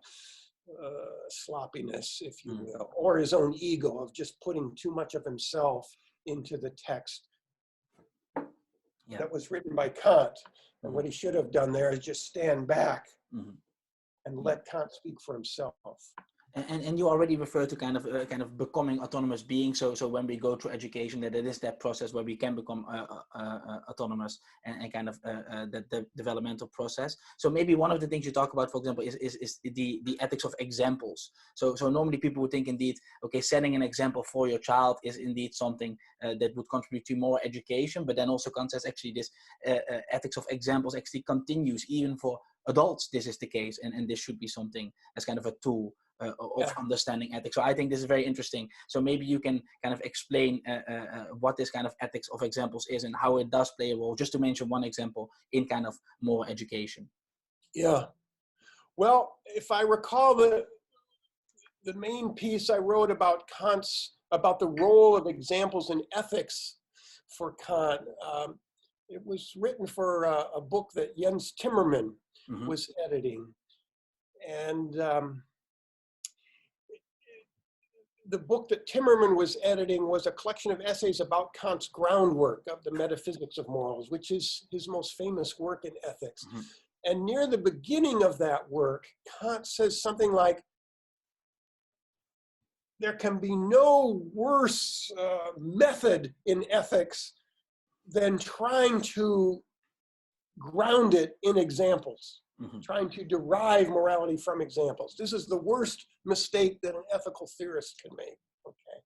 [SPEAKER 2] sloppiness, if you will, or his own ego of just putting too much of himself into the text that was written by Kant. And what he should have done there is just stand back and let Kant speak for himself.
[SPEAKER 1] And you already referred to kind of becoming autonomous beings. So when we go through education, that it is that process where we can become autonomous and kind of the developmental process. So maybe one of the things you talk about, for example, is the ethics of examples. So normally people would think indeed, okay, setting an example for your child is indeed something that would contribute to more education. But then also Kant says actually this ethics of examples actually continues even for adults. This is the case, and this should be something as kind of a tool of understanding ethics. So I think this is very interesting. So maybe you can kind of explain what this kind of ethics of examples is and how it does play a role, just to mention one example in kind of more education.
[SPEAKER 2] Yeah. Well, if I recall the main piece I wrote about about the role of examples in ethics for Kant, it was written for a book that Jens Timmerman was editing. And the book that Timmerman was editing was a collection of essays about Kant's groundwork of the metaphysics of morals, which is his most famous work in ethics.
[SPEAKER 1] Mm-hmm.
[SPEAKER 2] And near the beginning of that work, Kant says something like, there can be no worse method in ethics than trying to ground it in examples,
[SPEAKER 1] Mm-hmm.
[SPEAKER 2] trying to derive morality from examples. This is the worst mistake that an ethical theorist can make. Okay,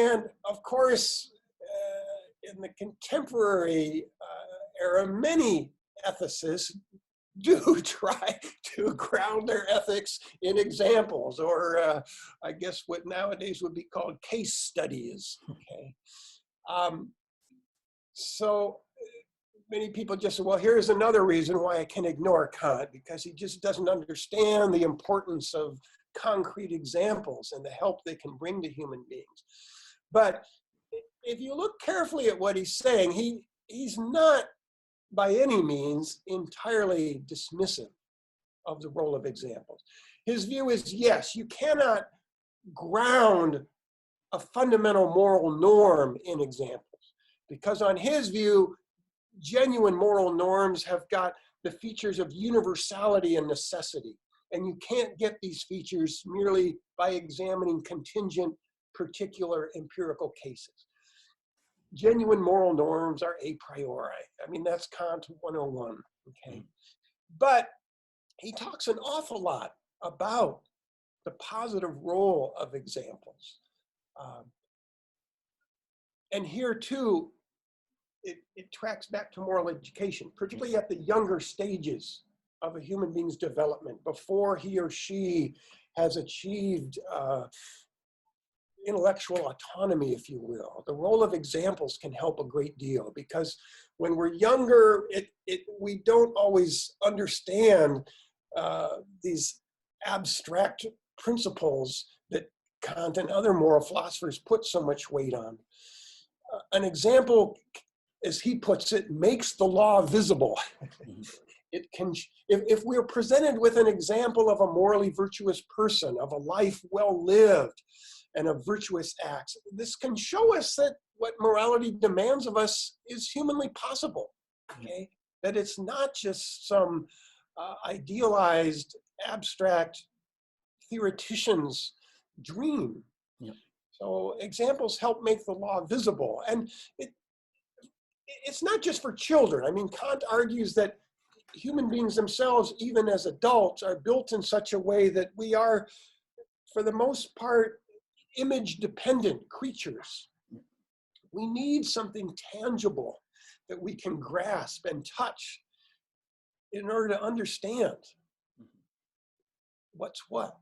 [SPEAKER 2] and of course, in the contemporary era, many ethicists do try to ground their ethics in examples, or I guess what nowadays would be called case studies. Okay, so many people just say, well, here's another reason why I can ignore Kant, because he just doesn't understand the importance of concrete examples and the help they can bring to human beings. But if you look carefully at what he's saying, he's not by any means entirely dismissive of the role of examples. His view is, yes, you cannot ground a fundamental moral norm in examples, because on his view, genuine moral norms have got the features of universality and necessity. And you can't get these features merely by examining contingent, particular empirical cases. Genuine moral norms are a priori. I mean, that's Kant 101, okay? But he talks an awful lot about the positive role of examples. And here too, it tracks back to moral education, particularly at the younger stages of a human being's development, before he or she has achieved intellectual autonomy, if you will. The role of examples can help a great deal, because when we're younger, we don't always understand these abstract principles that Kant and other moral philosophers put so much weight on. An example, as he puts it, makes the law visible. It can, if we're presented with an example of a morally virtuous person, of a life well lived, and of virtuous acts, this can show us that what morality demands of us is humanly possible. Okay, that it's not just some idealized, abstract theoretician's dream.
[SPEAKER 1] Yeah.
[SPEAKER 2] So examples help make the law visible, and it's not just for children. I mean, Kant argues that human beings themselves, even as adults, are built in such a way that we are, for the most part, image-dependent creatures. We need something tangible that we can grasp and touch in order to understand what's what.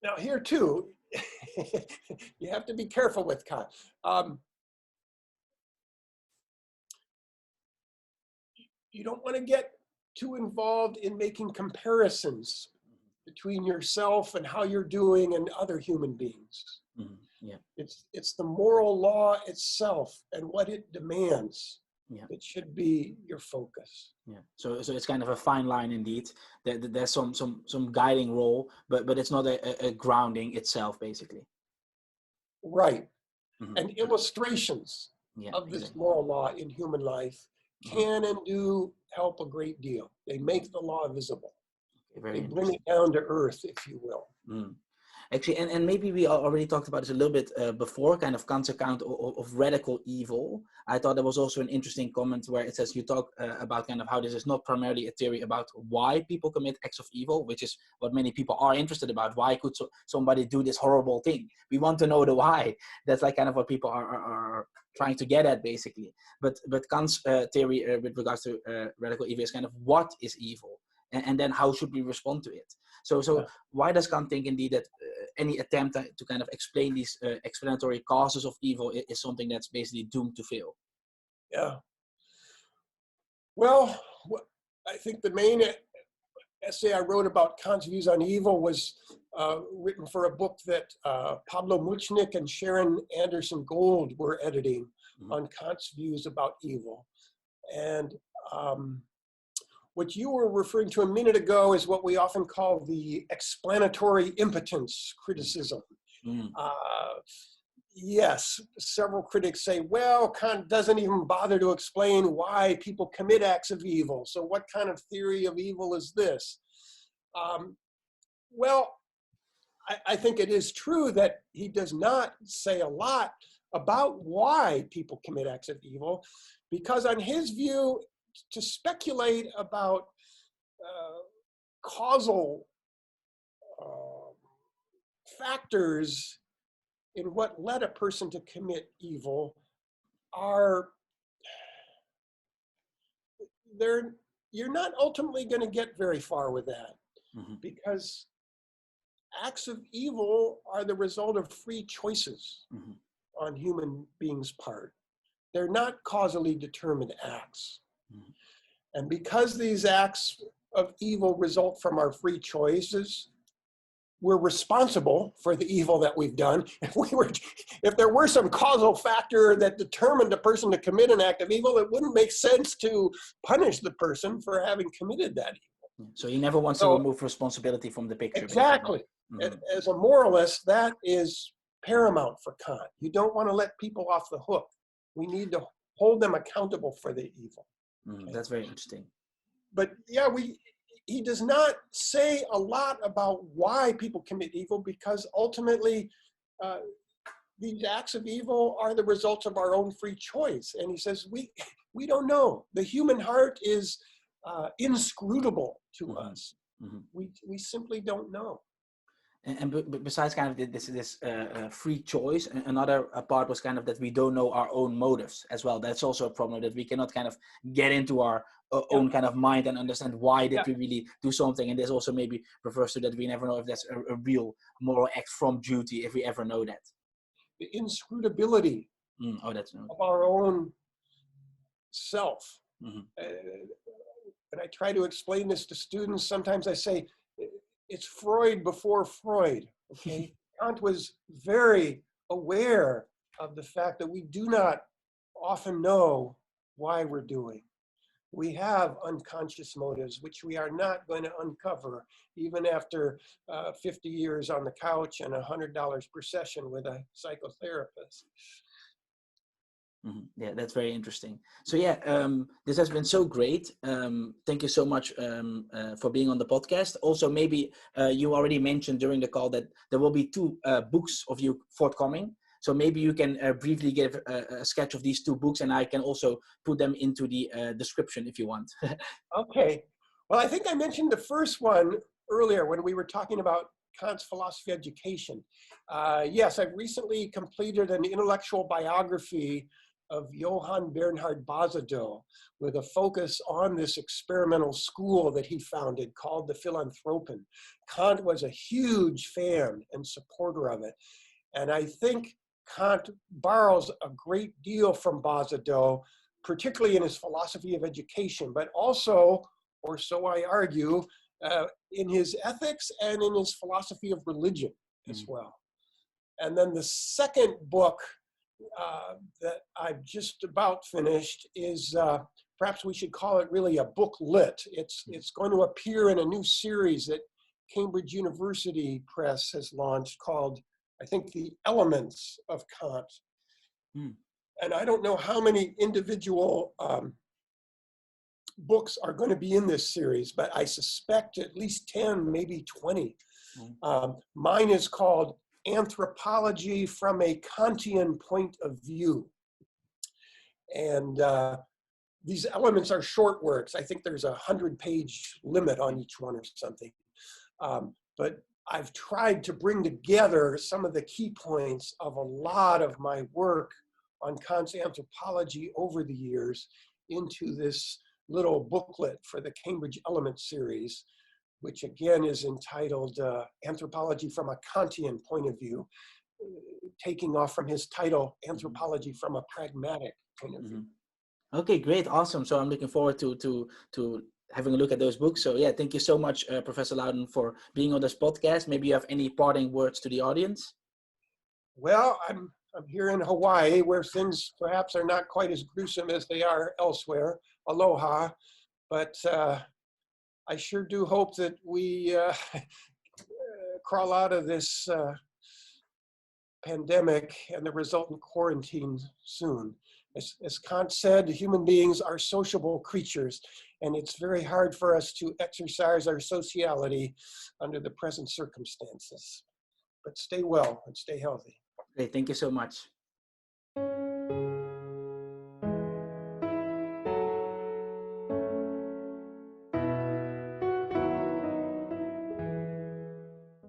[SPEAKER 2] Now here too, you have to be careful with Kant. You don't want to get too involved in making comparisons between yourself and how you're doing and other human beings.
[SPEAKER 1] Mm-hmm. Yeah.
[SPEAKER 2] It's the moral law itself and what it demands.
[SPEAKER 1] Yeah.
[SPEAKER 2] It should be your focus.
[SPEAKER 1] Yeah. So it's kind of a fine line indeed. There's some guiding role, but it's not a grounding itself, basically.
[SPEAKER 2] Right.
[SPEAKER 1] Mm-hmm.
[SPEAKER 2] And illustrations of this moral law in human life can and do help a great deal. They make the law visible. They bring it down to earth, if you will.
[SPEAKER 1] Mm. Actually, and maybe we already talked about this a little bit before, kind of Kant's account of radical evil. I thought there was also an interesting comment where it says you talk about kind of how this is not primarily a theory about why people commit acts of evil, which is what many people are interested about. Why could somebody do this horrible thing? We want to know the why. That's like kind of what people are trying to get at, basically. But Kant's theory with regards to radical evil is kind of what is evil, and then how should we respond to it. So why does Kant think indeed that any attempt to kind of explain these explanatory causes of evil is something that's basically doomed to fail?
[SPEAKER 2] Yeah. Well, I think the main essay I wrote about Kant's views on evil was written for a book that Pablo Muchnik and Sharon Anderson Gold were editing on Kant's views about evil. And what you were referring to a minute ago is what we often call the explanatory impotence criticism.
[SPEAKER 1] Mm.
[SPEAKER 2] Yes, several critics say, well, Kant doesn't even bother to explain why people commit acts of evil. So what kind of theory of evil is this? Well, I think it is true that he does not say a lot about why people commit acts of evil, because on his view, to speculate about causal factors in what led a person to commit evil you're not ultimately going to get very far with that, because acts of evil are the result of free choices on human beings' part. They're not causally determined acts. And because these acts of evil result from our free choices, we're responsible for the evil that we've done. If there were some causal factor that determined a person to commit an act of evil, it wouldn't make sense to punish the person for having committed that evil.
[SPEAKER 1] So he never wants to remove responsibility from the picture.
[SPEAKER 2] Exactly. As a moralist, that is paramount for Kant. You don't want to let people off the hook. We need to hold them accountable for the evil.
[SPEAKER 1] That's very interesting.
[SPEAKER 2] But yeah, he does not say a lot about why people commit evil, because ultimately these acts of evil are the results of our own free choice. And he says, we don't know. The human heart is inscrutable to us. We simply don't know.
[SPEAKER 1] And besides kind of this free choice, another part was kind of that we don't know our own motives as well. That's also a problem, that we cannot kind of get into our own kind of mind and understand why did we really do something. And this also maybe refers to that we never know if that's a real moral act from duty, if we ever know that.
[SPEAKER 2] The inscrutability of our own self. And I try to explain this to students. Sometimes I say, it's Freud before Freud, okay? Kant was very aware of the fact that we do not often know why we're doing. We have unconscious motives, which we are not going to uncover even after 50 years on the couch and $100 per session with a psychotherapist.
[SPEAKER 1] Yeah, that's very interesting. So yeah, this has been so great. Thank you so much for being on the podcast. Also, maybe you already mentioned during the call that there will be 2 books of you forthcoming. So maybe you can briefly give a sketch of these 2 books, and I can also put them into the description if you want.
[SPEAKER 2] Okay. Well, I think I mentioned the first one earlier when we were talking about Kant's philosophy of education. Yes, I've recently completed an intellectual biography of Johann Bernhard Basedow, with a focus on this experimental school that he founded called the Philanthropen. Kant was a huge fan and supporter of it. And I think Kant borrows a great deal from Basedow, particularly in his philosophy of education, but also, or so I argue, in his ethics and in his philosophy of religion as well. And then the second book that I've just about finished is, perhaps we should call it really a booklet. It's going to appear in a new series that Cambridge University Press has launched called, I think, The Elements of Kant. And I don't know how many individual books are going to be in this series, but I suspect at least 10, maybe 20. Mine is called Anthropology from a Kantian Point of View. And these elements are short works. I think there's a 100-page limit on each one or something. But I've tried to bring together some of the key points of a lot of my work on Kant's anthropology over the years into this little booklet for the Cambridge Elements series, which again is entitled Anthropology from a Kantian Point of View, taking off from his title, Anthropology from a Pragmatic Point of View.
[SPEAKER 1] Okay, great, awesome. So I'm looking forward to having a look at those books. So yeah, thank you so much, Professor Louden, for being on this podcast. Maybe you have any parting words to the audience?
[SPEAKER 2] Well, I'm here in Hawaii, where things perhaps are not quite as gruesome as they are elsewhere. Aloha. But I sure do hope that we crawl out of this pandemic and the resultant quarantine soon. As Kant said, human beings are sociable creatures, and it's very hard for us to exercise our sociality under the present circumstances. But stay well and stay healthy.
[SPEAKER 1] Great, thank you so much.